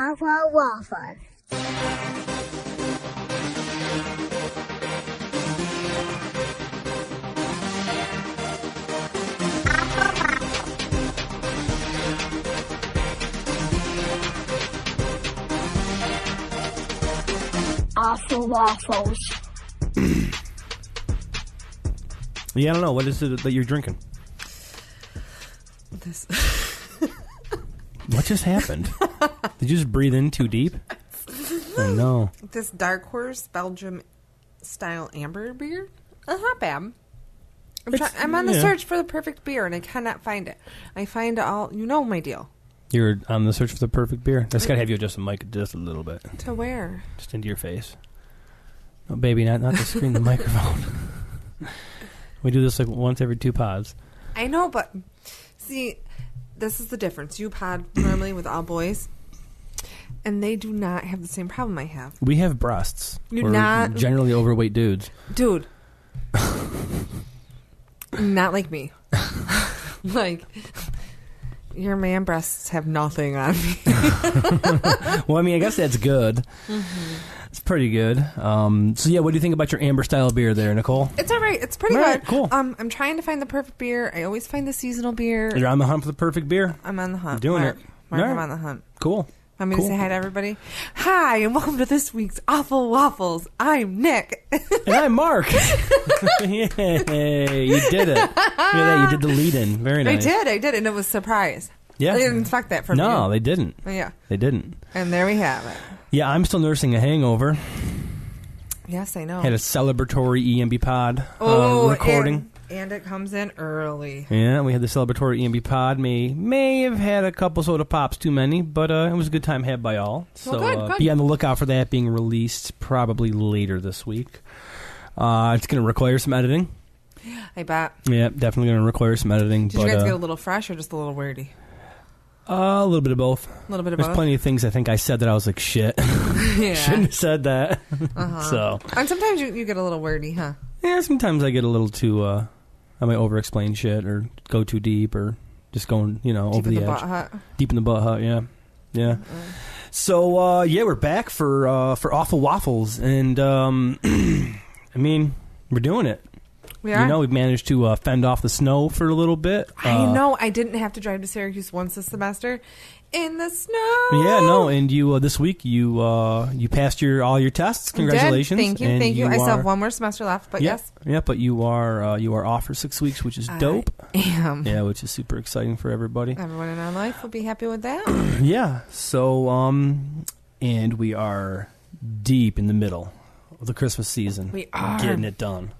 Awful waffles. Awful waffles. Yeah, I don't know. What is it that you're drinking? This. What just happened? Did you just breathe in too deep? Oh, no. This Dark Horse Belgium style amber beer. Not bad. I'm on the search for the perfect beer, and I cannot find it. I find all... You know my deal. You're on the search for the perfect beer? That's got to have you adjust the mic just a little bit. To where? Just into your face. No, baby, not to screen the microphone. We do this like once every 2 pods. I know, but... See, this is the difference. You pod normally with all boys, and they do not have the same problem I have. We have breasts. You're We're not... generally overweight dudes. Dude. Not like me. Like... Your man breasts have nothing on me. Well, I mean, I guess that's good. Mm-hmm. It's pretty good. So, yeah, what do you think about your amber style beer there, Nicole? It's all right. It's pretty good. Right, cool. I'm trying to find the perfect beer. I always find the seasonal beer. You're on the hunt for the perfect beer? I'm on the hunt. You're doing Mark, it. Mark, Right. I'm on the hunt. Cool. Want me to say hi to everybody? Hi, and welcome to this week's Awful Waffles. I'm Nick. And I'm Mark. Yay, you did it. You did the lead-in. Very nice. I did, and it was a surprise. Yeah. They didn't expect that from you. No, they didn't. Yeah. They didn't. And there we have it. Yeah, I'm still nursing a hangover. Yes, I know. Had a celebratory EMB pod recording. And it comes in early. Yeah, we had the celebratory EMB pod. May have had a couple soda pops too many, but it was a good time had by all. So good. Be on the lookout for that being released probably later this week. It's going to require some editing. I bet. Yeah, definitely going to require some editing. Did you guys get a little fresh or just a little wordy? A little bit of both. A little bit of There's both? plenty of things I think I said that I was like, shit. Yeah. Shouldn't have said that. Uh-huh. So. And sometimes you get a little wordy, huh? Yeah, sometimes I get a little too, I might over-explain shit or go too deep or just going, over the edge. Butt hut. Deep in the butt hut, yeah. Yeah. Mm-hmm. So, we're back for Awful Waffles. And, I mean, we're doing it. We are? We've managed to fend off the snow for a little bit. I know. I didn't have to drive to Syracuse once this semester in the snow. Yeah, no. And you this week you passed all your tests. Congratulations! Thank you. I still have one more semester left, but yes. Yeah, but you are off for 6 weeks, which is dope. I am. Yeah, which is super exciting for everybody. Everyone in our life will be happy with that. Yeah. So and we are deep in the middle of the Christmas season. We are getting it done.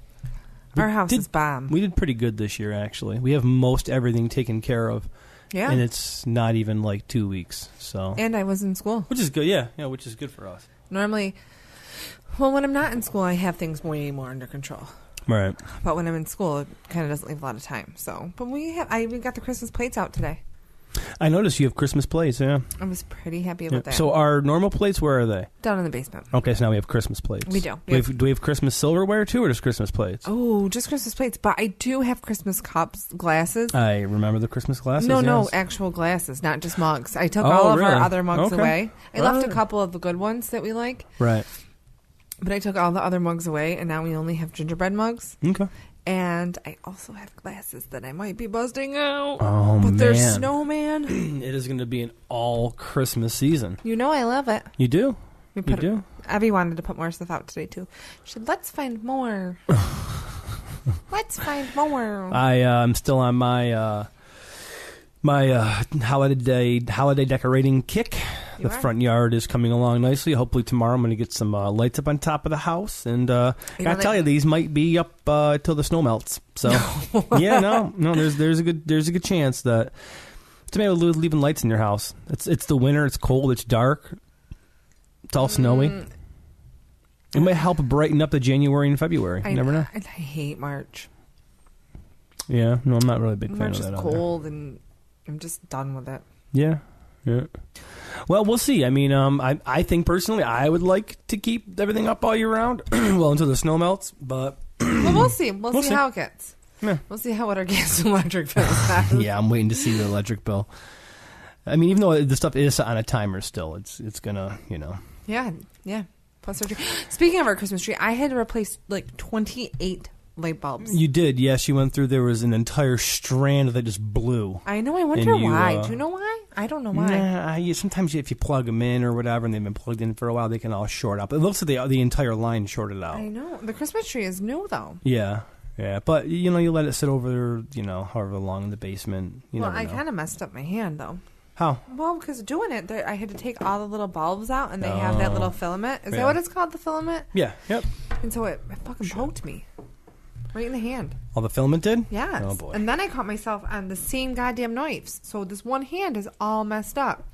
Our house is bomb. We did pretty good this year, actually. We have most everything taken care of. Yeah. And it's not even like 2 weeks. So. And I was in school. Which is good, yeah. Yeah, which is good for us. Normally, when I'm not in school, I have things way more under control. Right. But when I'm in school, it kind of doesn't leave a lot of time. So, but we got the Christmas plates out today. I noticed you have Christmas plates, yeah. I was pretty happy about that. So our normal plates, where are they? Down in the basement. Okay, so now we have Christmas plates. We do. Do we have Christmas silverware too, or just Christmas plates? Oh, just Christmas plates. But I do have Christmas cups, glasses. I remember the Christmas glasses. No, yes. actual glasses, not just mugs. I took all of really? our other mugs Okay. away. I left a couple of the good ones that we like. Right. But I took all the other mugs away, and now we only have gingerbread mugs. Okay. And I also have glasses that I might be busting out. Oh, but man. they're snowman. It is going to be an all Christmas season. You know I love it. You do? You do? Abby wanted to put more stuff out today, too. She said, let's find more. Let's find more. I'm still on my holiday decorating kick. The front yard is coming along nicely. Hopefully tomorrow I'm going to get some lights up on top of the house. And gotta tell you, these might be up till the snow melts. So yeah, no, there's a good chance that maybe leaving lights in your house. It's the winter. It's cold. It's dark. It's all snowy. It might help brighten up the January and February. You never know. I hate March. Yeah, no, I'm not really a big fan March of that. March is cold, and I'm just done with it. Yeah. Well, we'll see. I mean, I think personally I would like to keep everything up all year round, well, until the snow melts. But well, we'll see. We'll see how it gets. Yeah. We'll see what our gas and electric bill is. Yeah, I'm waiting to see the electric bill. I mean, even though the stuff is on a timer still, it's gonna, Yeah. Plus our tree. Speaking of our Christmas tree, I had to replace like 28 light bulbs. You did, yes. You went through. There was an entire strand that just blew. I know. I wonder why. Do you know why? I don't know why. Sometimes if you plug them in or whatever, and they've been plugged in for a while, they can all short out. But it looks like the entire line shorted out. I know. The Christmas tree is new though. Yeah. But you let it sit over there, however long in the basement. I kind of messed up my hand though. How? Well, because doing it, I had to take all the little bulbs out, and they have that little filament. Is that what it's called, the filament? Yeah. Yep. And so it fucking poked me right in the hand. Oh, the filament did? Yeah. Oh boy. And then I caught myself on the same goddamn knives. So this one hand is all messed up.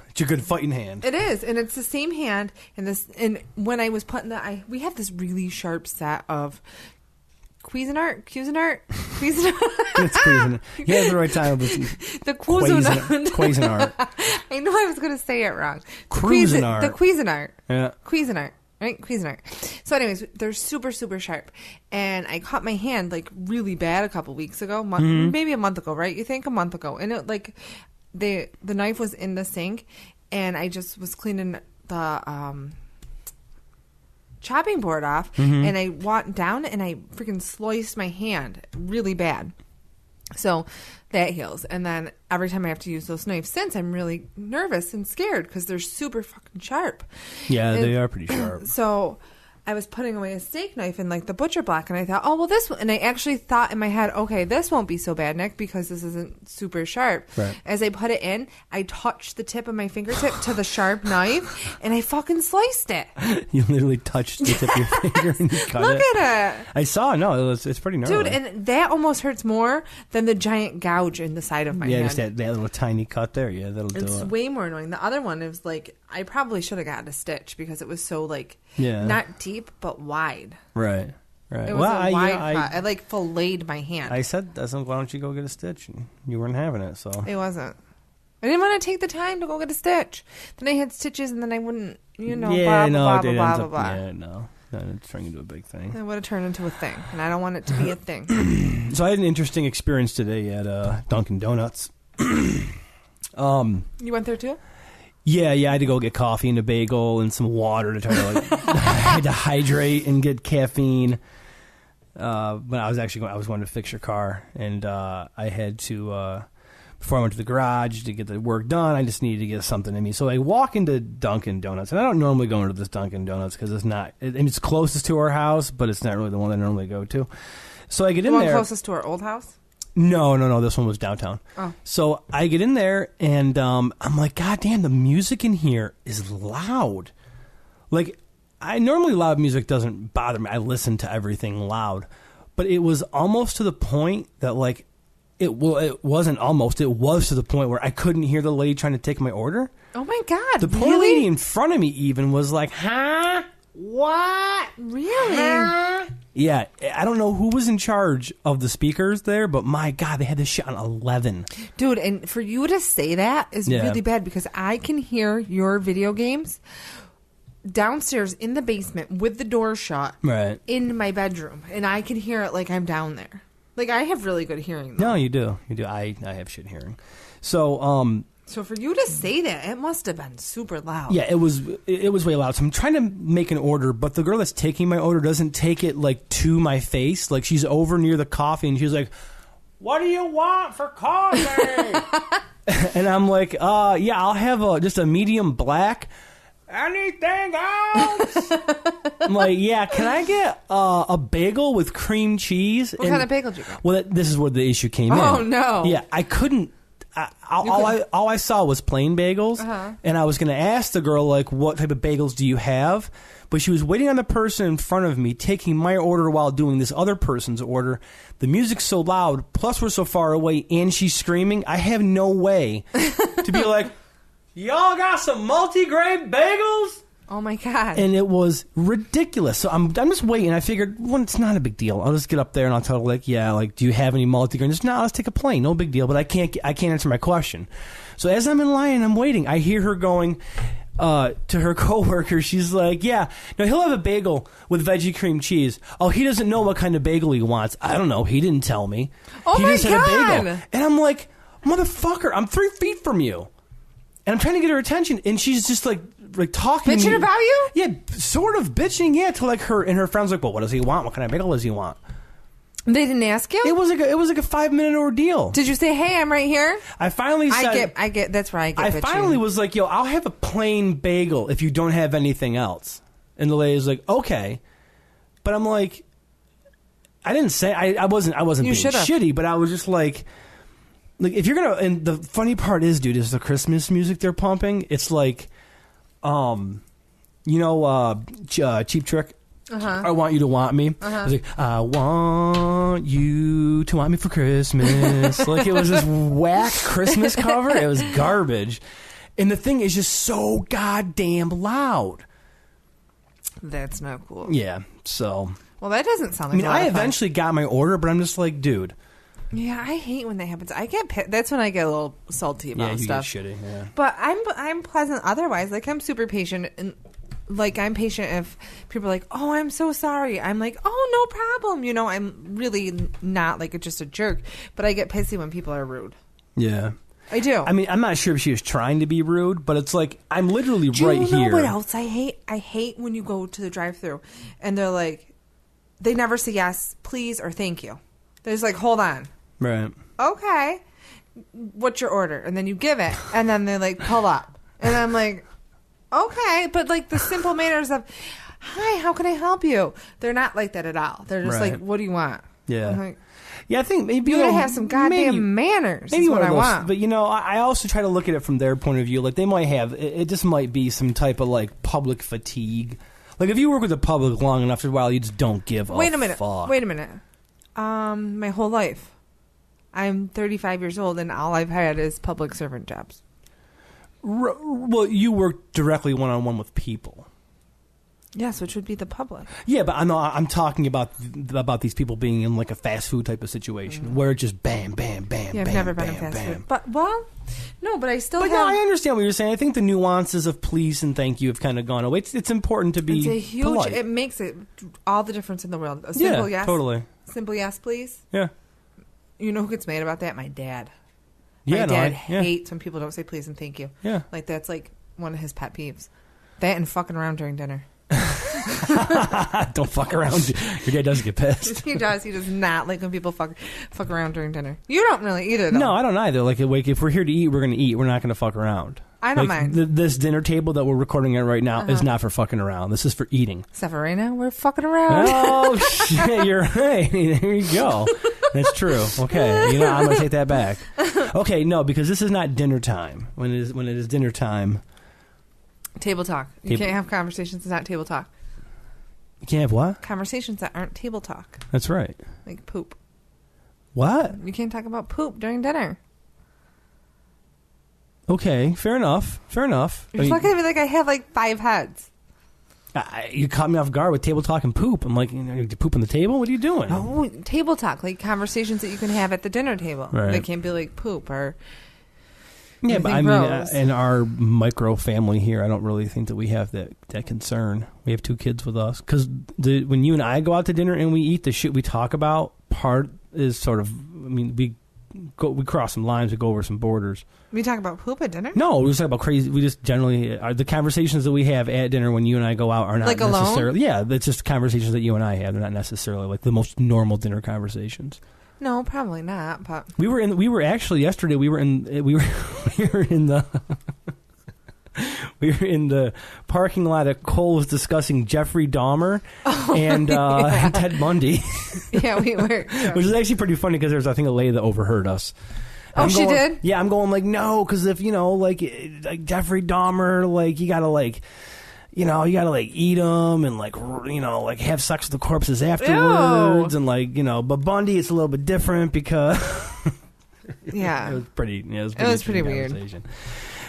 It's a good fighting hand. It is, and it's the same hand. And when I was putting we have this really sharp set of Cuisinart. It's Cuisinart. You have the right title. The Cuisinart. I knew I was going to say it wrong. Cuisinart. The Cuisinart. Yeah. Cuisinart. Right? Cuisinart. So anyways, they're super, super sharp. And I caught my hand like really bad a couple weeks ago. Maybe a month ago, right? You think a month ago. And it the knife was in the sink, and I just was cleaning the chopping board off, and I went down and I freaking sliced my hand really bad. So that heals. And then every time I have to use those knives since, I'm really nervous and scared because they're super fucking sharp. Yeah, they are pretty sharp. So I was putting away a steak knife in like the butcher block, and I thought, oh, well, this one. And I actually thought in my head, okay, this won't be so bad, Nick, because this isn't super sharp. Right. As I put it in, I touched the tip of my fingertip to the sharp knife, and I fucking sliced it. You literally touched the tip of your finger and you cut Look it. at it. I saw. No, it's pretty gnarly. Dude, and that almost hurts more than the giant gouge in the side of my hand. Yeah, just that little tiny cut there. Yeah, that'll do it. It's way more annoying. The other one is like, I probably should have gotten a stitch because it was so like, not deep, but wide. Right. It was a wide cut. I like filleted my hand. I said, why don't you go get a stitch? And you weren't having it, so. It wasn't. I didn't want to take the time to go get a stitch. Then I had stitches, and then I wouldn't, blah, blah, blah. Yeah, no. It's turning into a big thing. It would have turned into a thing, and I don't want it to be a thing. So I had an interesting experience today at Dunkin' Donuts. You went there too? Yeah, I had to go get coffee and a bagel and some water to try to I had to hydrate and get caffeine. But I was going to fix your car, and I had to before I went to the garage to get the work done. I just needed to get something in me, so I walk into Dunkin' Donuts, and I don't normally go into this Dunkin' Donuts because it's not. It's closest to our house, but it's not really the one I normally go to. So I get in there. The one closest to our old house. No. This one was downtown. Oh. So I get in there, and I'm like, God damn, the music in here is loud. Like, normally loud music doesn't bother me. I listen to everything loud. But it was almost to the point that, like, it wasn't almost. It was to the point where I couldn't hear the lady trying to take my order. Oh, my God. The poor lady in front of me even was like, huh? What? Really? Huh? Yeah, I don't know who was in charge of the speakers there, but my God, they had this shit on 11. Dude, and for you to say that is really bad because I can hear your video games downstairs in the basement with the door shut in my bedroom, and I can hear it like I'm down there. Like, I have really good hearing, though. No, you do. I have shit hearing. So, So for you to say that, it must have been super loud. Yeah, it was way loud. So I'm trying to make an order, but the girl that's taking my order doesn't take it like to my face. Like, she's over near the coffee, and she's like, "What do you want for coffee?" And I'm like, yeah, I'll have just a medium black. Anything else? I'm like, yeah, can I get a bagel with cream cheese? What kind of bagel did you get? Well, this is where the issue came in. Oh, no. Yeah, I couldn't. All I saw was plain bagels, and I was going to ask the girl, like, what type of bagels do you have? But she was waiting on the person in front of me, taking my order while doing this other person's order. The music's so loud, plus we're so far away, and she's screaming. I have no way to be like, y'all got some multi-grain bagels? Oh, my God. And it was ridiculous. So I'm just waiting. I figured, well, it's not a big deal. I'll just get up there and I'll tell her, like, yeah, like, do you have any multigrain? Just, no, let's take a plain. No big deal. But I can't answer my question. So as I'm in line and I'm waiting, I hear her going to her coworker. She's like, yeah, no, he'll have a bagel with veggie cream cheese. Oh, he doesn't know what kind of bagel he wants. I don't know. He didn't tell me. Oh, he my just God. had a bagel. And I'm like, motherfucker, I'm 3 feet from you. And I'm trying to get her attention, and she's just like talking. Bitching about you? Yeah, sort of bitching, yeah, to like her, and her friend's like, well, what does he want? What kind of bagel does he want? They didn't ask you? It was like a 5-minute ordeal. Did you say, hey, I'm right here? I finally said... I get, that's where I get I finally was like, yo, I'll have a plain bagel if you don't have anything else. And the lady's like, okay. But I'm like, I didn't say, I wasn't being shitty, but I was just like if you're gonna, and the funny part is, dude, is the Christmas music they're pumping. It's like, Cheap Trick. I want you to want me. It's like, I want you to want me for Christmas. Like, it was this whack Christmas cover. It was garbage. And the thing is just so goddamn loud. That's not cool. Yeah, so. Well, that doesn't sound like I eventually got my order, but I'm just like, dude. Yeah, I hate when that happens. That's when I get a little salty about stuff. Yeah, you get shitty, yeah. But I'm pleasant otherwise. Like, I'm super patient, and like, I'm patient if people are like, oh, I'm so sorry. I'm like, oh, no problem. You know, I'm really not like just a jerk, but I get pissy when people are rude. Yeah. I do. I mean, I'm not sure if she was trying to be rude, but it's like, I'm literally do right you know here. What else I hate? I hate when you go to the drive-thru and they're like, they never say yes, please, or thank you. They're just like, hold on. Right. Okay. What's your order? And then you give it, and then they like pull up, and I'm like, okay, but like the simple manners of, hi, how can I help you? They're not like that at all. They're just like, what do you want? Yeah. I'm like, yeah, I think maybe you gotta have some goddamn manners. Maybe what I want. But I also try to look at it from their point of view. Like, they might have it. Just might be some type of like public fatigue. Like, if you work with the public long enough, after a while, you just don't give a fuck. Wait a minute. My whole life, I'm 35 years old, and all I've had is public servant jobs. Well, you work directly one-on-one with people. Yes, which would be the public. Yeah, but I'm talking about these people being in like a fast food type of situation where it's just bam, bam, bam, yeah, bam, I've never bam, been in fast bam. food. But, no, but I still have... No, I understand what you're saying. I think the nuances of please and thank you have kind of gone away. It's important to be polite. It makes it all the difference in the world. A simple yes. Totally. Simple yes, please. Yeah. You know who gets mad about that? My dad. Yeah, My dad hates when people don't say please and thank you. Yeah. Like, that's like one of his pet peeves. That and fucking around during dinner. Don't fuck around. Your dad does get pissed. He does. He does not like when people fuck around during dinner. You don't really either, though. No, I don't either. Like, if we're here to eat, we're going to eat. We're not going to fuck around. I don't mind. This dinner table that we're recording at right now is not for fucking around. This is for eating. Except for right now, we're fucking around. Oh, shit. You're right. There you go. That's true. Okay. I'm going to take that back. Okay, no, because this is not dinner time. When it is dinner time... Table talk. You can't have conversations that's not table talk. You can't have what? Conversations that aren't table talk. That's right. Like poop. What? You can't talk about poop during dinner. Okay, fair enough. You're looking at me like I have like 5 heads. You caught me off guard with table talk and poop. I'm like, you poop on the table? What are you doing? Oh, table talk, like conversations that you can have at the dinner table. Right. They can't be like poop or... Yeah, but I mean, in our micro family here, I don't really think that we have that concern. We have 2 kids with us. Because when you and I go out to dinner and we eat, the shit we talk about, part is sort of, I mean, we cross some lines, we go over some borders. We talk about poop at dinner? No, we just talk about crazy. We just generally, the conversations that we have at dinner when you and I go out are not like necessarily. Alone? Yeah, it's just conversations that you and I have. They're not necessarily like the most normal dinner conversations. No, probably not. But we were actually yesterday. We were in the parking lot at Cole was discussing Jeffrey Dahmer and Ted Bundy. Yeah, we were. Yeah. Which is actually pretty funny because there's, I think, a lady that overheard us. Oh, she did? Yeah, I'm going like, no, because if, like Jeffrey Dahmer, like, you gotta like... you gotta like eat them and like like have sex with the corpses afterwards. Ew. And like but Bundy, it's a little bit different because yeah, it was pretty. Yeah, it was pretty weird.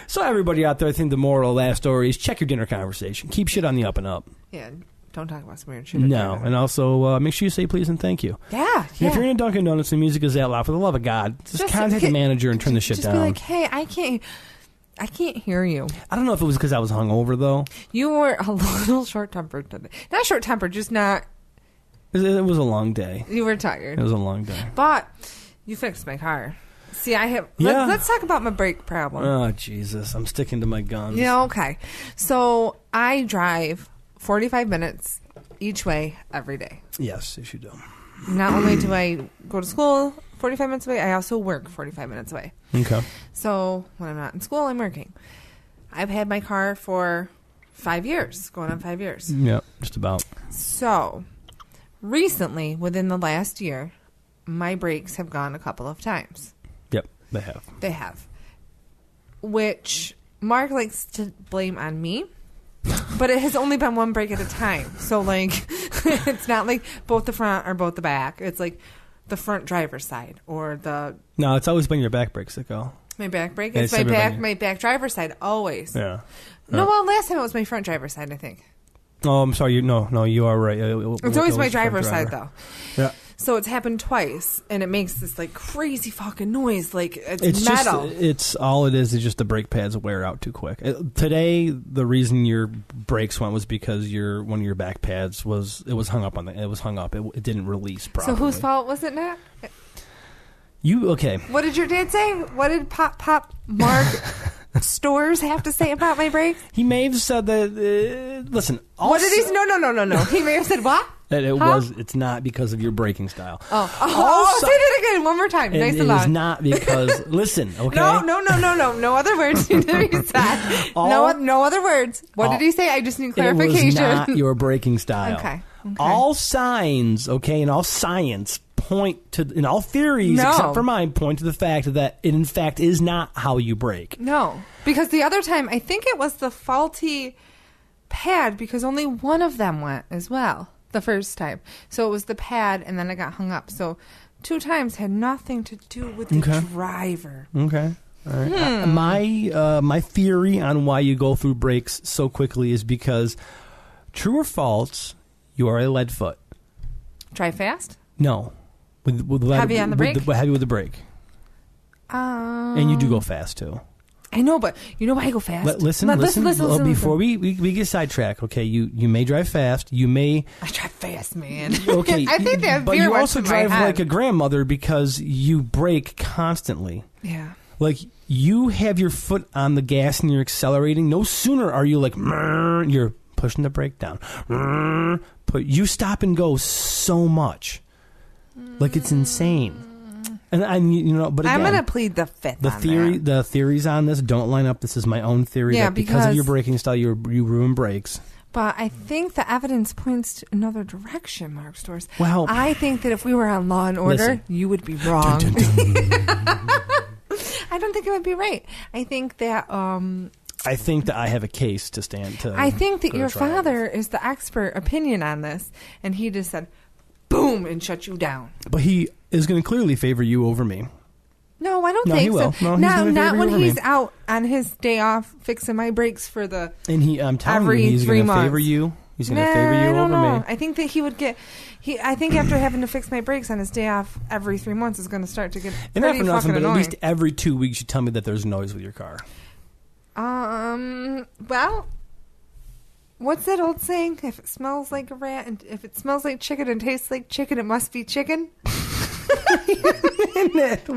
So everybody out there, I think the moral of the last story is check your dinner conversation. Keep shit on the up and up. Yeah, don't talk about some weird shit. No, and also make sure you say please and thank you. Yeah. If you're in a Dunkin' Donuts and music is that loud, for the love of God, just contact the manager and turn the shit down. Just be like, hey, I can't hear you. I don't know if it was because I was hungover, though. You were a little short-tempered today. Not short-tempered, just not... It was a long day. You were tired. It was a long day. But you fixed my car. See, I have. Yeah. Let's talk about my brake problem. Oh, Jesus. I'm sticking to my guns. Yeah, okay. So I drive 45 minutes each way every day. Yes, you do. Not only do I go to school 45 minutes away, I also work 45 minutes away. Okay. So when I'm not in school, I'm working. I've had my car for 5 years, going on 5 years. Yeah, just about. So recently, within the last year, my brakes have gone a couple of times. Yep, they have. They have. Which Mark likes to blame on me. But it has only been one brake at a time. So, like, it's not like both the front or both the back. It's like the front driver's side or the... No, it's always been your back brakes that go. My back brake? Yeah, It's my back driver's side, always. Yeah. No, well, last time it was my front driver's side, I think. Oh, I'm sorry. No, you are right. It's always my driver's side, though. Yeah. So it's happened twice, and it makes this, like, crazy fucking noise. Like, it's metal. It's all it is just the brake pads wear out too quick. Today, the reason your brakes went was because one of your back pads was hung up on it was hung up. It didn't release properly. So whose fault was it, Nat? Okay. What did your dad say? What did Pop Mark Stores have to say about my brakes? He may have said that. Listen. What did he say? No. He may have said what? That it's not because of your braking style. Say that again one more time. Nice and loud. It is not because, listen, okay? No. No other words need to be said. No other words. What did he say? I just need clarification. It was not your braking style. Okay. All signs, okay, and all science point to, in all theories, except for mine, point to the fact that it, in fact, is not how you brake. No. Because the other time, I think it was the faulty pad because only one of them went as well. The first time. So it was the pad, and then I got hung up. So 2 times had nothing to do with the driver. Okay. All right. My theory on why you go through brakes so quickly is because, true or false, you are a lead foot. Drive fast? No. With heavy on the brake? Heavy with the brake. And you do go fast, too. I know, but you know why I go fast? Listen. Before we get sidetracked, okay, you may drive fast. You may... I drive fast, man. Okay. I think that but you also drive like a grandmother because you brake constantly. Yeah. Like, you have your foot on the gas and you're accelerating. No sooner are you like, you're pushing the brake down. But you stop and go so much. Like, it's insane. And but again, I'm gonna plead the fifth. The theories on this don't line up. This is my own theory. Yeah, that because of your braking style, you ruin brakes. But I think the evidence points to another direction, Mark Stores. Well, I think that if we were on Law and Order, you would be wrong. Dun, dun, dun. I don't think it would be right. I think that. I think that I have a case to stand to. I think that your father is the expert opinion on this, and he just said, "Boom," and shut you down. But he is going to clearly favor you over me. No, I don't think he will. so. No, not when he's me. out on his day off fixing my brakes for the. And I'm telling you, he's going to favor you. He's going to favor you over me. I think that he would get. I think after having to fix my brakes on his day off every 3 months is going to start to get pretty fucking annoying. But at least every 2 weeks, you tell me that there's noise with your car. Well, what's that old saying? If it smells like a rat, and if it smells like chicken and tastes like chicken, it must be chicken.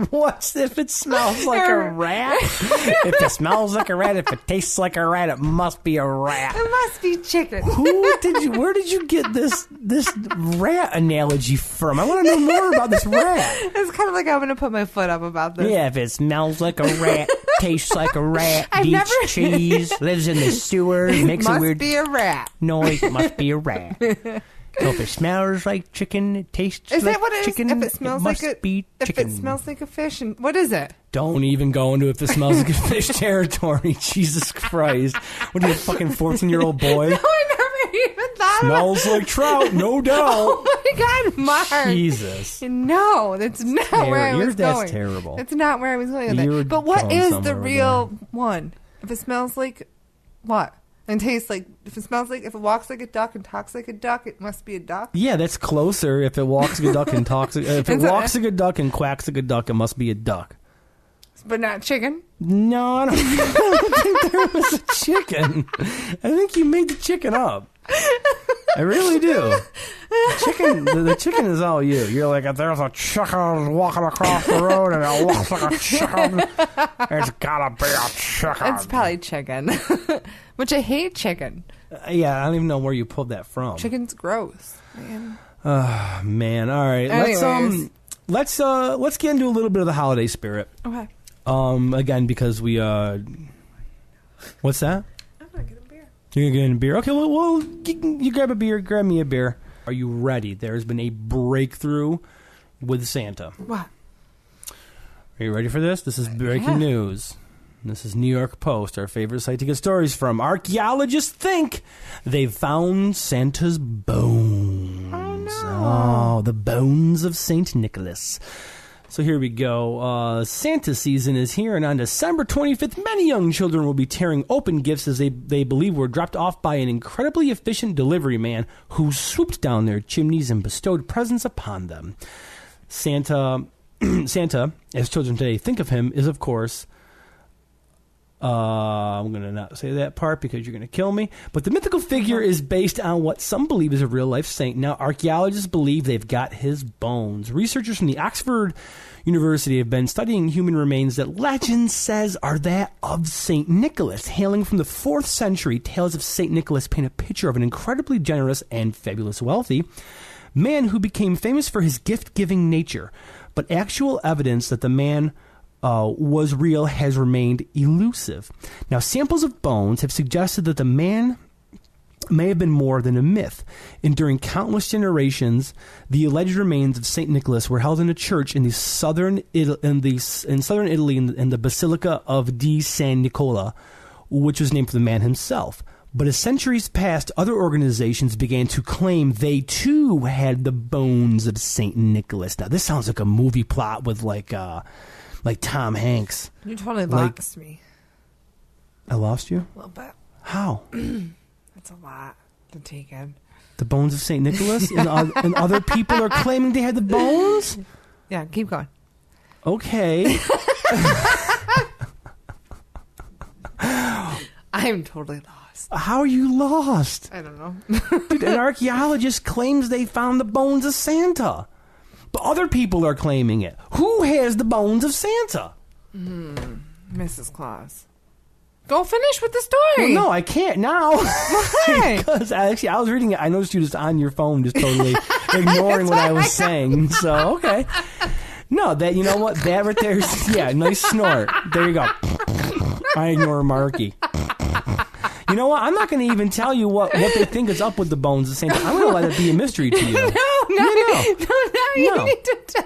What if it smells like a rat? If it smells like a rat, if it tastes like a rat, it must be a rat. It must be chicken. Where did you get this rat analogy from? I want to know more about this rat. It's kind of like I'm going to put my foot up about this. Yeah, if it smells like a rat, tastes like a rat, eats cheese, lives in the sewers, makes a weird... Must be a rat. noise, it must be a rat. So if it smells like chicken, it tastes like chicken. Is that what it is? If it smells like chicken. If it smells like a fish, and what is it? Don't even go into if it smells like a fish territory. Jesus Christ. What are you, a fucking 14-year-old boy? No, I never even thought Smells like trout, no doubt. Oh my God, Mark. Jesus. No, that's not where I was going. That's terrible. That's not where I was going with it. But what is the real one? If it smells like what? And tastes like, if it walks like a duck and talks like a duck, it must be a duck. Yeah, that's closer. If it walks like a duck and talks, if it walks like a duck and quacks like a duck, it must be a duck. But not chicken? No, I don't think there was a chicken. I think you made the chicken up. I really do. The chicken is all you. You're like, if there's a chicken walking across the road and it looks like a chicken, it's gotta be a chicken. It's probably chicken. Which I hate chicken. Yeah, I don't even know where you pulled that from. Chicken's gross, man. Oh, man. All right. Anyways. Let's get into a little bit of the holiday spirit. Okay. Again, because we what's that? I'm gonna get a beer. You're gonna get a beer. Okay, well you grab a beer, grab me a beer. Are you ready? There's been a breakthrough with Santa. What? Are you ready for this? This is breaking news. This is New York Post, our favorite site to get stories from. Archaeologists think they've found Santa's bones. Oh, no. Oh, the bones of St. Nicholas. So here we go. Santa season is here, and on December 25th, many young children will be tearing open gifts as they believe were dropped off by an incredibly efficient delivery man who swooped down their chimneys and bestowed presents upon them. Santa, as children today think of him, is, of course... I'm going to not say that part because you're going to kill me. But the mythical figure is based on what some believe is a real-life saint. Now, archaeologists believe they've got his bones. Researchers from the Oxford University have been studying human remains that legend says are that of St. Nicholas. Hailing from the 4th century, tales of St. Nicholas paint a picture of an incredibly generous and fabulous wealthy man who became famous for his gift-giving nature. But actual evidence that the man... was real has remained elusive. Now, samples of bones have suggested that the man may have been more than a myth. And during countless generations, the alleged remains of St. Nicholas were held in a church in southern Italy, in the Basilica of di San Nicola, which was named for the man himself. But as centuries passed, other organizations began to claim they too had the bones of St. Nicholas. Now, this sounds like a movie plot with like Tom Hanks. You totally lost me. I lost you? A little bit. How? That's a lot to take in. The bones of St. Nicholas? And other people are claiming they had the bones? Yeah, keep going. Okay. I'm totally lost. How are you lost? I don't know. Dude, an archaeologist claims they found the bones of Santa. But other people are claiming it. Who has the bones of Santa? Mrs. Claus. Go finish with the story. Well, no, I can't now. Why? Because actually, I was reading it. I noticed you just on your phone, just totally ignoring what I was saying. So, okay. No, that, you know what? That right there is, yeah, nice snort. There you go. I ignore Marky. You know what? I'm not going to even tell you what they think is up with the bones of Santa. I'm going to let it be a mystery to you. No, you need to tell.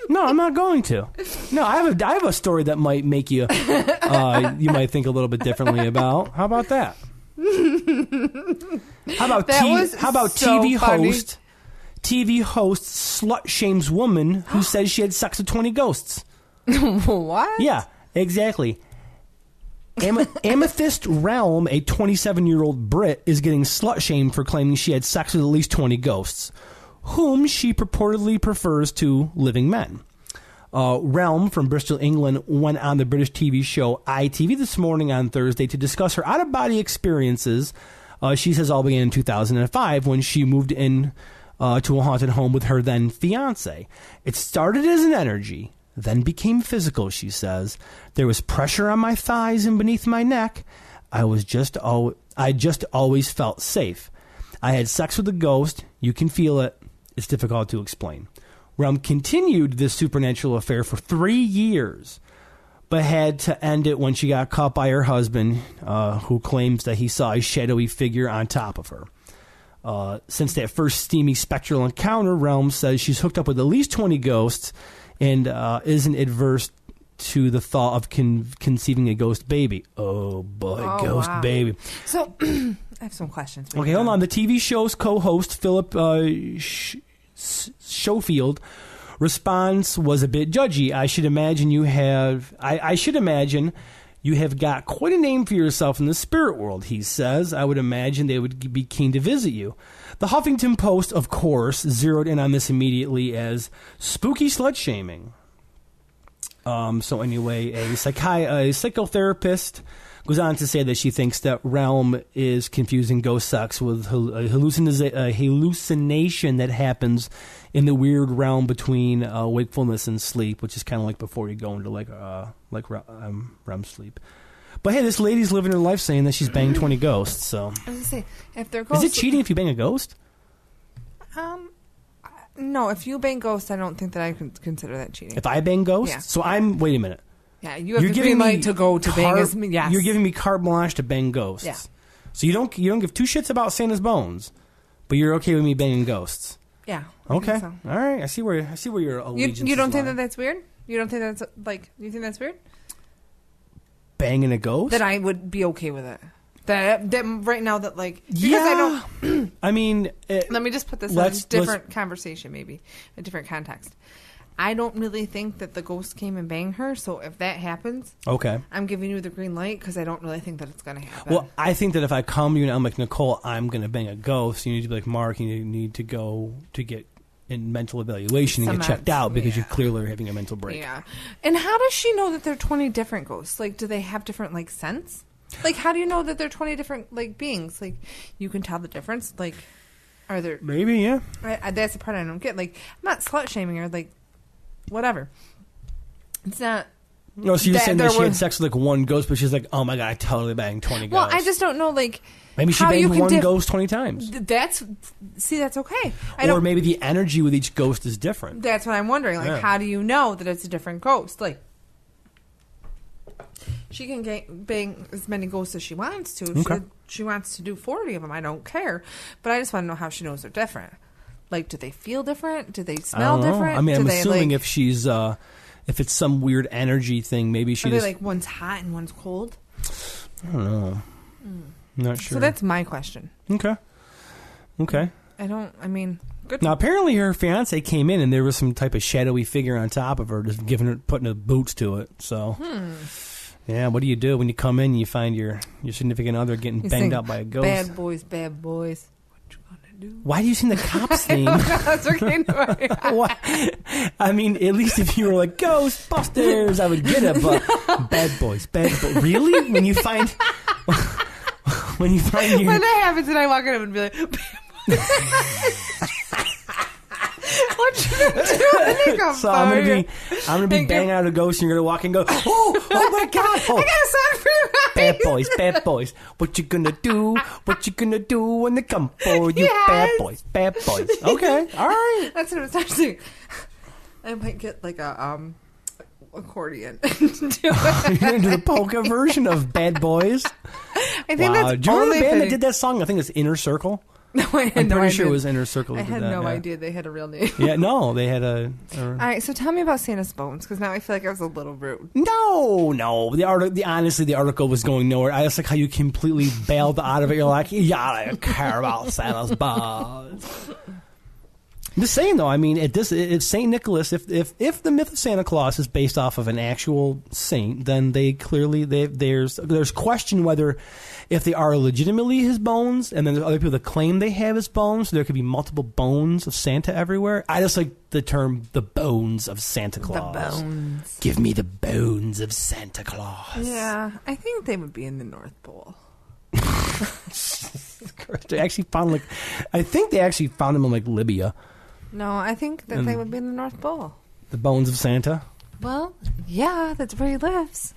No, I'm not going to. No, I have a story that might make you you might think a little bit differently about. How about that? How about TV host slut shames woman who says she had sex with 20 ghosts? What? Yeah, exactly. Amethyst Realm, a 27-year-old Brit, is getting slut-shamed for claiming she had sex with at least 20 ghosts, whom she purportedly prefers to living men. Realm from Bristol, England, went on the British TV show ITV this morning on Thursday to discuss her out-of-body experiences. She says all began in 2005 when she moved in to a haunted home with her then fiancé. It started as an energy, then became physical, she says. There was pressure on my thighs and beneath my neck. I just always felt safe. I had sex with a ghost. You can feel it. It's difficult to explain. Realm continued this supernatural affair for 3 years, but had to end it when she got caught by her husband, who claims that he saw a shadowy figure on top of her. Since that first steamy spectral encounter, Realm says she's hooked up with at least 20 ghosts and isn't adverse to the thought of conceiving a ghost baby. Oh, boy, ghost baby. So, I have some questions. Okay, hold on. The TV show's co-host, Philip Schofield, response was a bit judgy. I should imagine you have got quite a name for yourself in the spirit world, he says. I would imagine they would be keen to visit you. The Huffington Post, of course, zeroed in on this immediately as spooky slut-shaming. So anyway, a psychotherapist goes on to say that she thinks that realm is confusing ghost sex with a hallucination that happens in the weird realm between wakefulness and sleep, which is kind of like before you go into REM sleep. But hey, this lady's living her life saying that she's banged 20 ghosts. So I was gonna say, if they're ghosts, is it cheating if you bang a ghost? No. If you bang ghosts, I don't think that I can consider that cheating. If I bang ghosts, Yeah. so wait a minute. Yeah, you have the green light to go to bang as many. Yes. You're giving me carte blanche to bang ghosts. Yeah. So you don't give two shits about Santa's bones, but you're okay with me banging ghosts. Yeah. Okay. So. All right. I see where your allegiance You don't think lie. that's weird? You don't think that's you think that's weird? Banging a ghost? That I would be okay with it. That right now that because yeah. I don't. I mean, Let me just put this in a different conversation, maybe a different context. I don't really think that the ghost came and banged her, so if that happens, okay, I'm giving you the green light because I don't really think that it's going to happen. Well, I think that if I come to you and I'm like, Nicole, I'm going to bang a ghost, you need to be like, Mark, you need to go to get in mental evaluation and get checked out because you clearly are having a mental break. Yeah. And how does she know that there are 20 different ghosts? Do they have different scents? How do you know that there are 20 different beings? You can tell the difference. Are there? Maybe, yeah. That's the part I don't get. I'm not slut shaming her. Whatever. It's not. No, so you're saying that she had sex with one ghost, but she's like, oh my god, I totally banged 20 ghosts. Well, I just don't know, maybe she banged one ghost 20 times. That's okay. Or maybe the energy with each ghost is different. That's what I'm wondering. How do you know that it's a different ghost? She can bang as many ghosts as she wants to. If she wants to do 40 of them, I don't care. But I just want to know how she knows they're different. Do they feel different? Do they smell different? I mean, I'm assuming if she's, if it's some weird energy thing, maybe she just... Are they one's hot and one's cold? I don't know. Not sure. So that's my question. Okay. Good. Now, apparently her fiance came in and there was some type of shadowy figure on top of her, just putting her boots to it. So, yeah, what do you do when you come in and you find your significant other getting banged out by a ghost? Bad boys, bad boys. Why do you sing the Cops theme? That's okay. I mean, at least if you were like Ghostbusters, I would get it. But bad boys. Really? When that happens, and I walk in and be like, "What you been doing?" So I'm gonna be banging out a ghost, and you're gonna walk in and go, "Oh my god! Oh. I got a song for you, Bad boys. What you gonna do? What you gonna do when they come for you? Yes. Bad boys. Okay, all right. That's what I was actually. I might get a accordion. You're gonna do the polka version of Bad Boys. I think that's do you remember only the band that did that song? I think it's Inner Circle. No, I'm pretty sure it was Inner Circle. I had no idea they had a real name. Yeah, no, they had a... All right, so tell me about Santa's bones, because now I feel like I was a little rude. No. Honestly, the article was going nowhere. I just like how you completely bailed out of it. You're like, yeah, I don't care about Santa's bones. I'm just saying, though, I mean, it's St. Nicholas. If the myth of Santa Claus is based off of an actual saint, then there's question whether if they are legitimately his bones, and then there's other people that claim they have his bones, so there could be multiple bones of Santa everywhere. I just like the term, the bones of Santa Claus. The bones. Give me the bones of Santa Claus. Yeah, I think they would be in the North Pole. They actually found I think they actually found them in Libya. No, I think that they would be in the North Pole. The bones of Santa? Well, yeah, that's where he lives.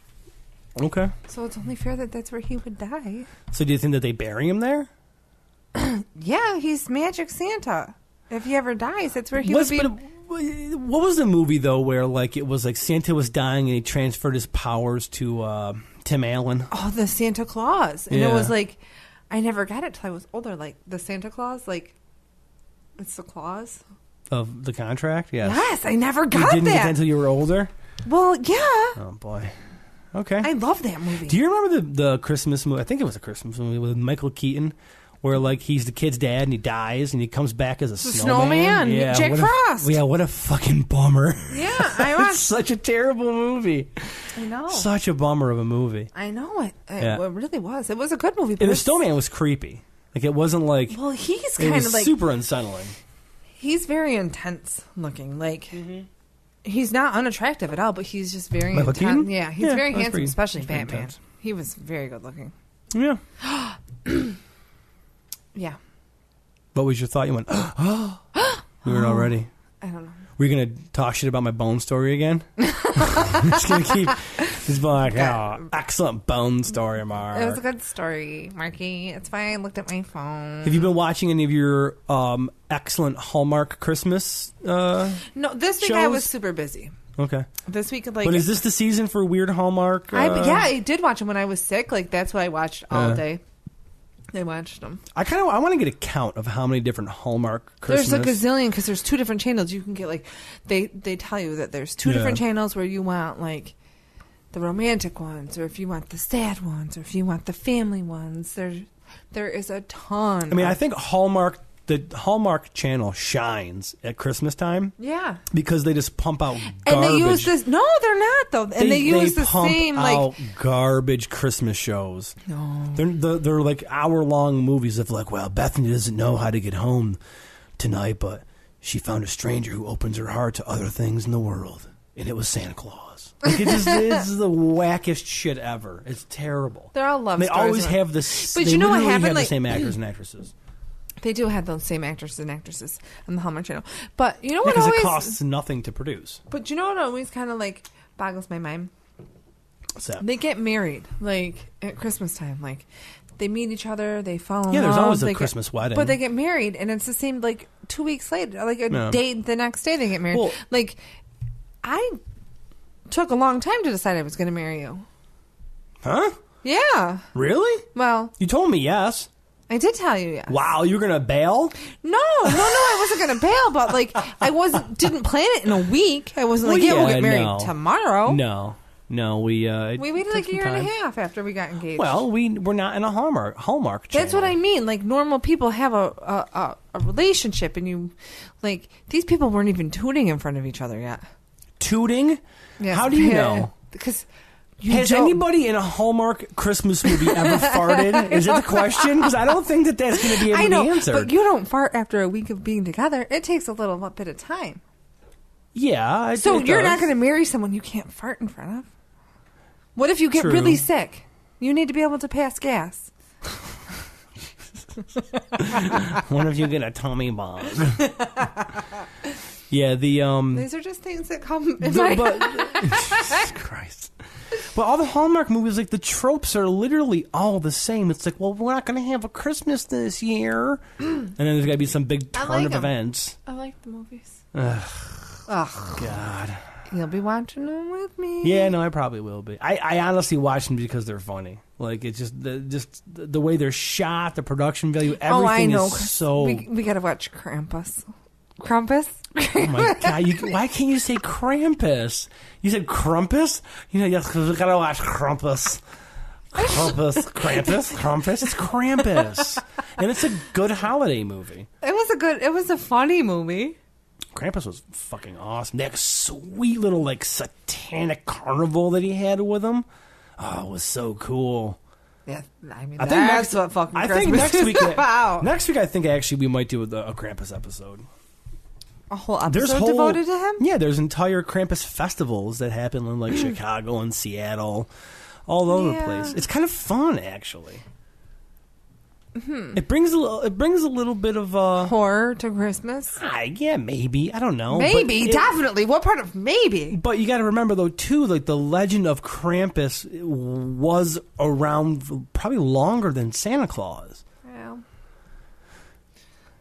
Okay. So it's only fair that that's where he would die. So do you think that they bury him there? Yeah, he's Magic Santa. If he ever dies, that's where he would be. What was the movie, though, where it was Santa was dying and he transferred his powers to Tim Allen? Oh, the Santa Claus. And it was I never got it till I was older. The Santa Claus, it's the clause of the contract? Yes, I never got that. You didn't get that until you were older? Well, yeah. Oh, boy. Okay. I love that movie. Do you remember the Christmas movie? I think it was a Christmas movie with Michael Keaton, where he's the kid's dad and he dies and he comes back as a snowman. Yeah, Jack Frost. What a fucking bummer. Yeah, I watched. It's such a terrible movie. I know. Such a bummer of a movie. I know it. It really was. It was a good movie. But and the snowman was creepy. It wasn't Well, he's kind of super unsettling. He's very intense looking. He's not unattractive at all, but he's just very intense. Yeah, he's very handsome, especially Batman. He was very good looking. Yeah. Yeah. What was your thought? You went, oh. You were already. I don't know. Were you going to talk shit about my bone story again? Just going to keep just being like, oh, excellent bone story, Marc. It was a good story, Marky. It's fine. I looked at my phone. Have you been watching any of your excellent Hallmark Christmas No, this week I shows? was super busy. Okay. This week, like... But is this the season for weird Hallmark? I did watch them when I was sick. Like, that's what I watched all day. I watched them. I want to get a count of how many different Hallmark Christmas... There's a gazillion, because there's 2 different channels. You can get, like... They tell you that there's 2 different channels where you want, like, the romantic ones, or if you want the sad ones, or if you want the family ones. There is a ton. I mean, I think the Hallmark channel shines at Christmas time. Yeah. Because they just pump out garbage. And they use this... No, they're not, though. And they use the same, out garbage Christmas shows. No. They're like hour-long movies of like, well, Bethany doesn't know how to get home tonight, but she found a stranger who opens her heart to other things in the world. And it was Santa Claus. Like, it just is the wackest shit ever. It's terrible. They're all love They stories. always have this... But you know what happened? Have like, the same actors and actresses. They do have those same actors and actresses on the Hallmark Channel. But you know what Because always... it costs nothing to produce. But you know what always kind of, like, boggles my mind? What's that? They get married, like, at Christmas time. Like, they meet each other, they fall in love. Yeah, there's always a Christmas wedding. But they get married, and it's the same, like, 2 weeks later. Like, a date the next day they get married. Well, like, I took a long time to decide I was going to marry you. Huh? Yeah. Really? Well... You told me yes. I did tell you yes. Wow, you're going to bail? No, I wasn't going to bail, but like didn't plan it in a week. I wasn't we'll get married tomorrow. No, we waited like a year and a half after we got engaged. Well, we're not in a Hallmark channel. That's what I mean. Like normal people have a relationship, and you like these people weren't even tooting in front of each other yet. Tooting? Yes, how do you know? Because has anybody in a Hallmark Christmas movie ever farted? Is it the question? Because I don't think that's going to be able to be answered. But you don't fart after a week of being together. It takes a little bit of time. Yeah. So you're not going to marry someone you can't fart in front of. What if you get really sick? You need to be able to pass gas. What if you get a tummy bug? Yeah, these are just things that come in my Jesus Christ. But all the Hallmark movies, like, the tropes are literally all the same. It's like, well, we're not going to have a Christmas this year. And then there's got to be some big turn of events. I like the movies. Ugh. God. You'll be watching them with me. Yeah, no, I probably will be. I honestly watch them because they're funny. Like, it's just the way they're shot, the production value, everything is so... We got to watch Krampus. Krampus? Oh my God! Why can't you say Krampus? You said Krampus? You know, yes, because we gotta watch Krampus. Krampus. It's Krampus, and it's a good holiday movie. It was a funny movie. Krampus was fucking awesome. That sweet little like satanic carnival that he had with him. Oh, it was so cool. Yeah, I mean, that's what fucking Christmas next week. Wow. Next week, I think actually we might do a Krampus episode. A whole episode devoted to him? Yeah, there's entire Krampus festivals that happen in like Chicago and Seattle, all over the place. It's kind of fun, actually. Mm-hmm. It brings a little bit of horror to Christmas. Yeah, maybe. I don't know. Maybe, definitely. What part of maybe? But you got to remember though too, like the legend of Krampus was around probably longer than Santa Claus. Well,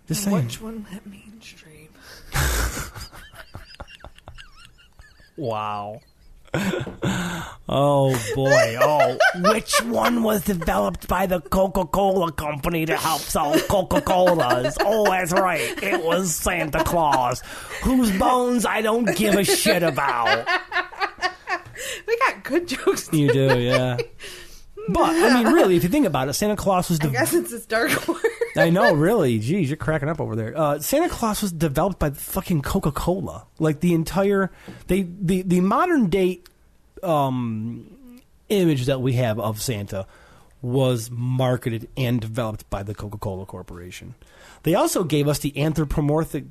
just saying. Which one went mainstream? Wow. Oh boy. Oh, which one was developed by the Coca-Cola company to help sell Coca-Colas? Oh, that's right. It was Santa Claus, whose bones I don't give a shit about. We got good jokes You do, yeah. But, I mean, really, if you think about it, Santa Claus was... I guess it's a dark word. I know, really. Jeez, you're cracking up over there. Santa Claus was developed by fucking Coca-Cola. Like, the entire... The modern-day image that we have of Santa was marketed and developed by the Coca-Cola Corporation. They also gave us the anthropomorphic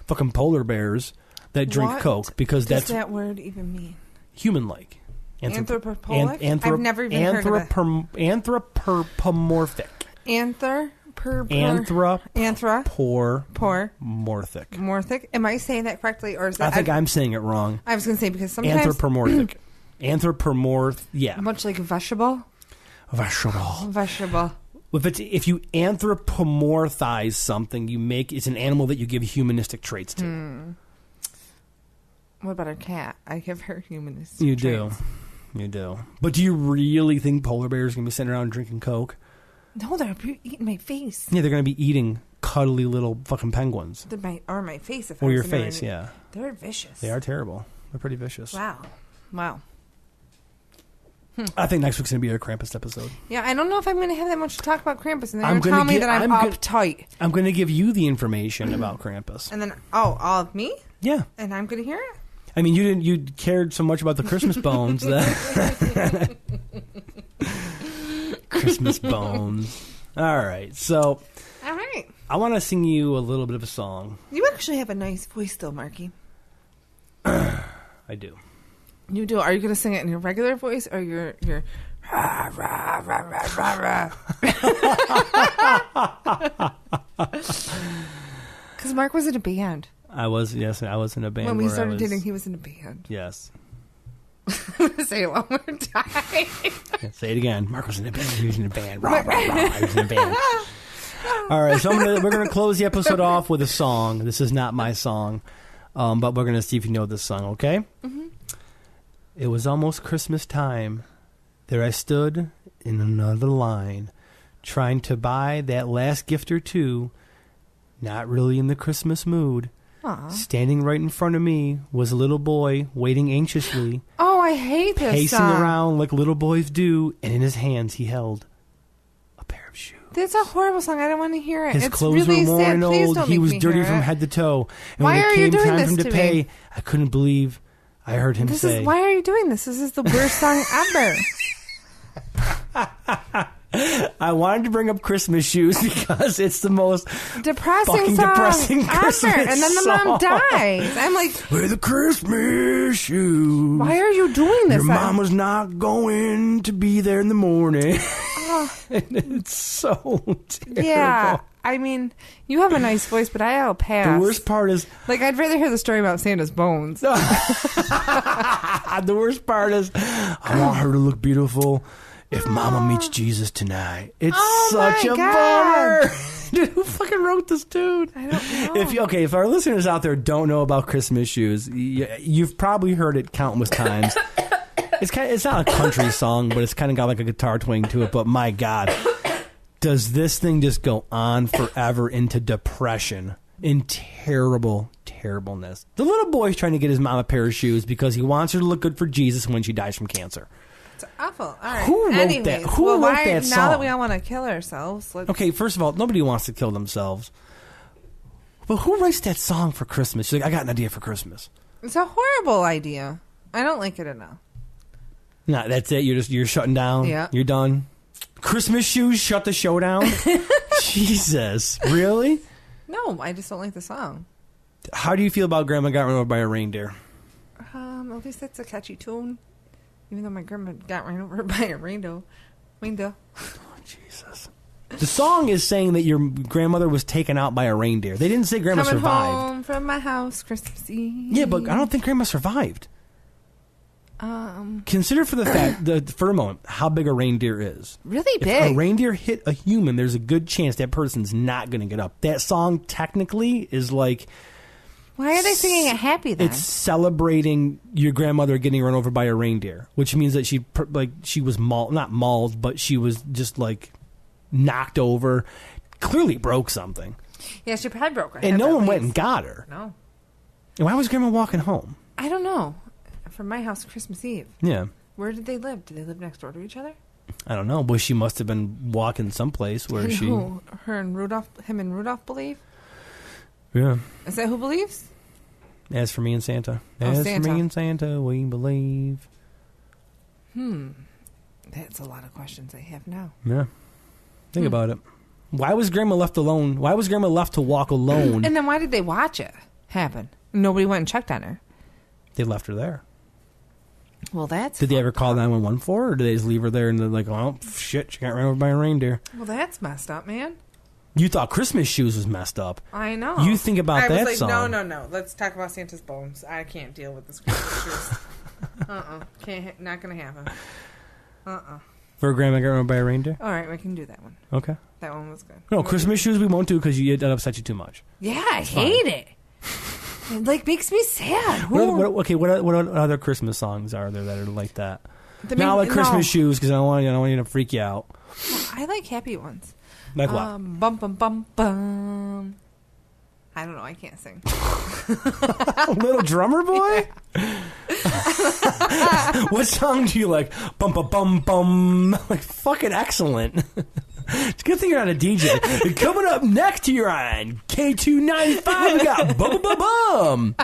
fucking polar bears that drink Coke. Because does that word even mean? Human-like. Anthropomorphic? I've never even heard of it. Anthropomorphic. Morphic. Am I saying that correctly, or is that? I think I'm saying it wrong. I was going to say because sometimes anthropomorphic. Yeah. Much like vegetable. If you anthropomorphize something, it's an animal that you give humanistic traits to. What about a cat? I give her humanistic traits. You do. But do you really think polar bears are going to be sitting around drinking Coke? No, they're eating my face. Yeah, they're going to be eating cuddly little fucking penguins. Or my face. Or your face, yeah. They're vicious. They are terrible. They're pretty vicious. Wow. I think next week's going to be our Krampus episode. Yeah, I don't know if I'm going to have that much to talk about Krampus. And they're going to tell me that I'm uptight. I'm going to give you the information about Krampus. And then, all of me? Yeah. And I'm going to hear it? I mean, you cared so much about the Christmas bones that... Christmas bones. All right, so... All right. I want to sing you a little bit of a song. You actually have a nice voice still, Marky. I do. You do. Are you going to sing it in your regular voice or your rah, rah, rah, rah, rah, rah? Because Mark was in a band. I was in a band. When we started dating, he was in a band. Yes. I'm going to say it one more time. Yeah, say it again. Mark was in a band. He was in a band. Rah, rah, rah. I was in a band. All right, so we're going to close the episode off with a song. This is not my song, but we're going to see if you know this song, okay? Mm-hmm. It was almost Christmas time. There I stood in another line, trying to buy that last gift or two, not really in the Christmas mood. Aww. Standing right in front of me was a little boy waiting anxiously. Oh, I hate this pacing song. around like little boys do, and in his hands he held a pair of shoes. That's a horrible song. I don't want to hear it. His it's clothes really were worn and old. He was dirty from it. head to toe. And Why when are it you came doing time this for him to to me? pay, I couldn't believe I heard him say. Why are you doing this? This is the worst song ever. I wanted to bring up Christmas shoes because it's the most depressing song Christmas ever. And then the song. mom dies. I'm like, we're the Christmas shoes. Why are you doing this? Your mama's not going to be there in the morning. And it's so terrible. Yeah. I mean, you have a nice voice, but I'll pass. The worst part is... Like, I'd rather hear the story about Santa's bones. The worst part is, I want her to look beautiful if Mama meets Jesus tonight. It's such a bummer. Dude, who fucking wrote this tune? I don't know. If our listeners out there don't know about Christmas shoes, you've probably heard it countless times. It's not a country song, but it's kind of got like a guitar twang to it. But my God, does this thing just go on forever into depression, in terribleness? The little boy's trying to get his mom a pair of shoes because he wants her to look good for Jesus when she dies from cancer. It's awful. All right. Who wrote that? Who wrote that song? Now that we all want to kill ourselves. Okay, first of all, nobody wants to kill themselves. But who writes that song for Christmas? She's like, I got an idea for Christmas. It's a horrible idea. I don't like it enough. No, that's it. You're shutting down. Yeah. You're done. Christmas shoes shut the show down. Jesus, really? No, I just don't like the song. How do you feel about Grandma Got Run Over by a Reindeer? At least that's a catchy tune. Even though my grandma got run over by a reindeer. Oh, Jesus. The song is saying that your grandmother was taken out by a reindeer. They didn't say Grandma survived. Coming home from my house Christmas Eve. Yeah, but I don't think Grandma survived. Consider for the fact for a moment how big a reindeer is. Really big. If a reindeer hit a human, there's a good chance that person's not going to get up. That song technically is like... Why are they singing it happy then? It's celebrating your grandmother getting run over by a reindeer, which means that she was not mauled, but she was just like knocked over, clearly broke something. Yeah, she probably broke her. And no one went and got her. No. And why was Grandma walking home? I don't know. From my house Christmas Eve. Yeah. Where did they live? Did they live next door to each other? I don't know, but she must have been walking someplace where she... Who? Him and Rudolph believe? Yeah. Is that who believes? As for me and Santa. Santa. For me and Santa, we believe. That's a lot of questions I have now. Yeah. Think about it. Why was Grandma left alone? Why was Grandma left to walk alone? And then why did they watch it happen? Nobody went and checked on her. They left her there. Well, that's Did they ever call 911 for her, or did they just leave her there and they're like, oh, shit, she got ran over by a reindeer? Well, that's messed up, man. You thought Christmas Shoes was messed up. I know. You think about that I was like, song. no. Let's talk about Santa's bones. I can't deal with this Christmas shoes. Can't. Not gonna happen. For Grandma got run over by a reindeer? All right, we can do that one. Okay. That one was good. No, Christmas Shoes we won't do because that upsets you too much. Yeah, I hate it. It like makes me sad. What other Christmas songs are there that are like that? Not like Christmas Shoes because I don't want you to freak you out. I like happy ones. Like what? Bum bum bum bum. I don't know. I can't sing. Little Drummer Boy? What song do you like? Bum bum bum bum. Like fucking excellent. It's a good thing you're not a DJ. Coming up next to your on K295, we got Bum Bum Bum.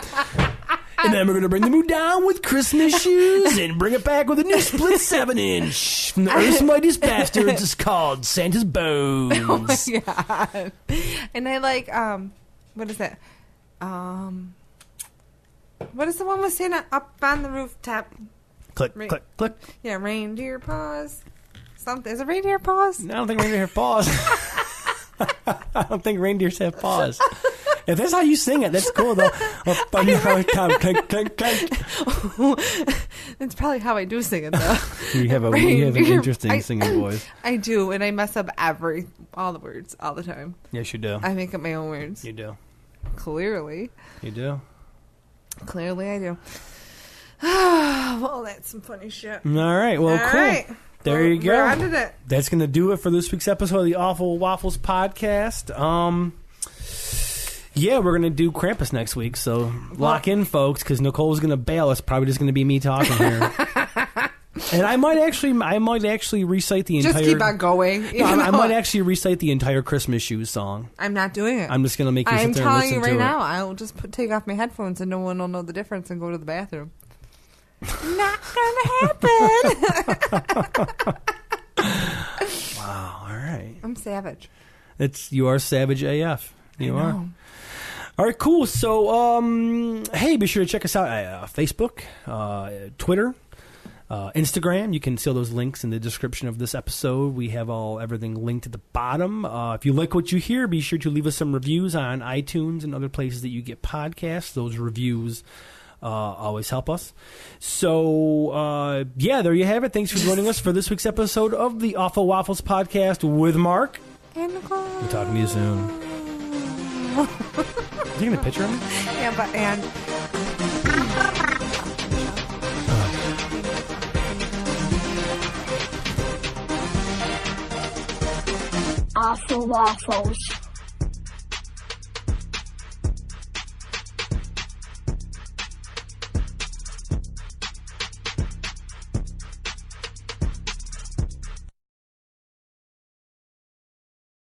And then we're going to bring the mood down with Christmas Shoes and bring it back with a new split 7-inch from the Earth's Mightiest Bastards. It's called Santa's Bones. Oh my God. And I like, what is that? What is the one with Santa up on the rooftop? Click, click, click. Yeah, reindeer paws. Something. Is it reindeer paws? I don't think reindeer have paws. I don't think reindeers have paws. If that's how you sing it, that's cool though. That's probably how I do sing it though. You have an interesting singing voice. I do, and I mess up all the words all the time. Yes, you do. I make up my own words. You do. Clearly. You do. Clearly I do. Well, that's some funny shit. All right. Well, all cool. Right. There you go. We're onto it. That's going to do it for this week's episode of the Awful Waffles podcast. Yeah, we're going to do Krampus next week, so lock in, folks, because Nicole's going to bail. It's probably just going to be me talking here. And I might actually recite the entire... Just keep on going. I might actually recite the entire Christmas Shoes song. I'm not doing it. I'm just going to make you sit there and listen to it. I'm telling you right now, I'll just take off my headphones and no one will know the difference and go to the bathroom. Not gonna happen. Wow, all right. I'm savage. You are savage AF. You are. All right, cool. So, hey, be sure to check us out at Facebook, Twitter, Instagram. You can see all those links in the description of this episode. We have everything linked at the bottom. If you like what you hear, be sure to leave us some reviews on iTunes and other places that you get podcasts. Those reviews always help us. So, yeah, there you have it. Thanks for joining us for this week's episode of the Awful Waffles podcast with Mark. And Nicole. We're talking to you soon. Taking a picture of me? Yeah, and Awful Waffles.